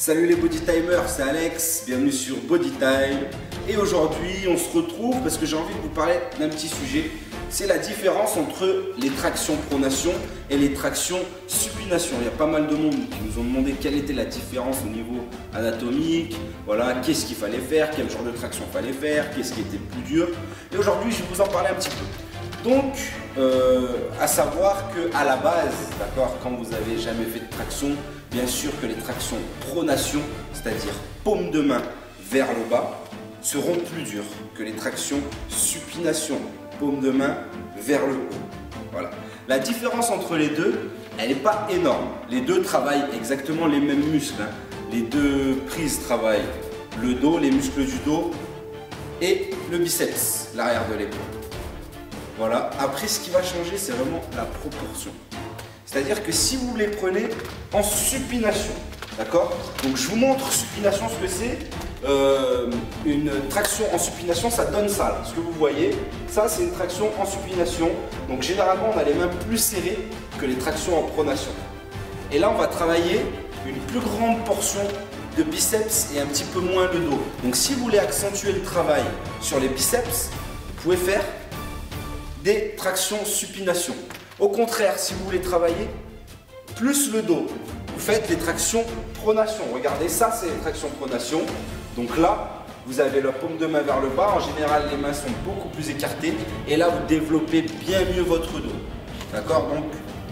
Salut les Body Timers, c'est Alex, bienvenue sur Body Time. Et aujourd'hui on se retrouve parce que j'ai envie de vous parler d'un petit sujet. C'est la différence entre les tractions pronation et les tractions supination. Il y a pas mal de monde qui nous ont demandé quelle était la différence au niveau anatomique, voilà, qu'est-ce qu'il fallait faire, quel genre de traction il fallait faire, qu'est-ce qui était plus dur. Et aujourd'hui je vais vous en parler un petit peu. Donc, à savoir que à la base, d'accord, quand vous n'avez jamais fait de traction, bien sûr que les tractions pronation, c'est-à-dire paume de main vers le bas, seront plus dures que les tractions supination, paume de main vers le haut. Voilà. La différence entre les deux, elle n'est pas énorme. Les deux travaillent exactement les mêmes muscles, hein. Les deux prises travaillent le dos, les muscles du dos et le biceps, l'arrière de l'épaule. Voilà. Après, ce qui va changer, c'est vraiment la proportion. C'est-à-dire que si vous les prenez en supination, d'accord? Donc je vous montre supination ce que c'est. Une traction en supination, ça donne ça. Là. Ce que vous voyez, ça c'est une traction en supination. Donc généralement, on a les mains plus serrées que les tractions en pronation. Et là, on va travailler une plus grande portion de biceps et un petit peu moins le dos. Donc si vous voulez accentuer le travail sur les biceps, vous pouvez faire des tractions supination. Au contraire, si vous voulez travailler plus le dos, vous faites des tractions pronation. Regardez, ça c'est les tractions pronation. Donc là, vous avez la paume de main vers le bas. En général, les mains sont beaucoup plus écartées. Et là, vous développez bien mieux votre dos. D'accord? Donc,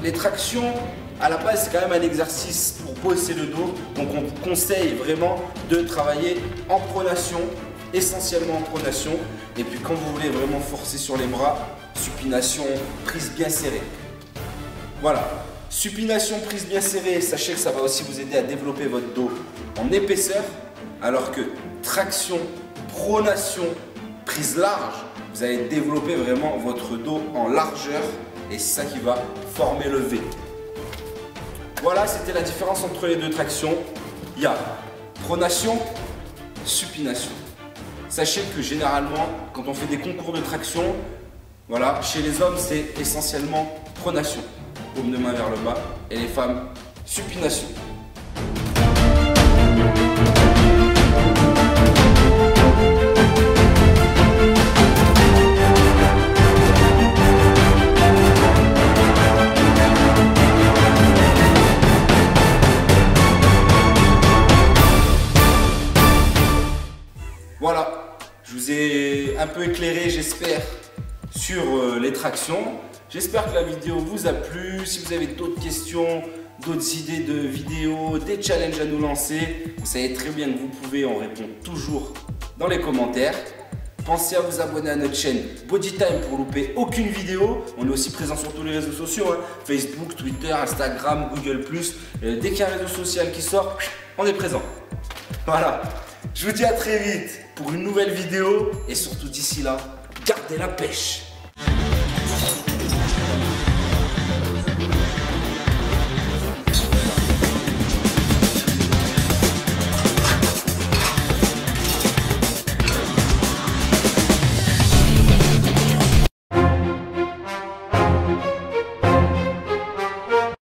les tractions, à la base, c'est quand même un exercice pour bosser le dos. Donc, on vous conseille vraiment de travailler en pronation, essentiellement en pronation. Et puis, quand vous voulez vraiment forcer sur les bras, supination, prise bien serrée. Voilà. Supination, prise bien serrée, sachez que ça va aussi vous aider à développer votre dos en épaisseur. Alors que traction, pronation, prise large, vous allez développer vraiment votre dos en largeur. Et c'est ça qui va former le V. Voilà, c'était la différence entre les deux tractions. Il y a pronation, supination. Sachez que généralement, quand on fait des concours de traction, voilà, chez les hommes, c'est essentiellement pronation, paume de main vers le bas, et les femmes, supination. Voilà, je vous ai un peu éclairé, j'espère, sur les tractions. J'espère que la vidéo vous a plu. Si vous avez d'autres questions, d'autres idées de vidéos, des challenges à nous lancer, vous savez très bien que vous pouvez, on répond toujours dans les commentaires. Pensez à vous abonner à notre chaîne Body Time pour louper aucune vidéo. On est aussi présent sur tous les réseaux sociaux, hein. Facebook, Twitter, Instagram, Google+. Dès qu'il y a un réseau social qui sort, on est présent. Voilà, je vous dis à très vite pour une nouvelle vidéo. Et surtout d'ici là, gardez la pêche.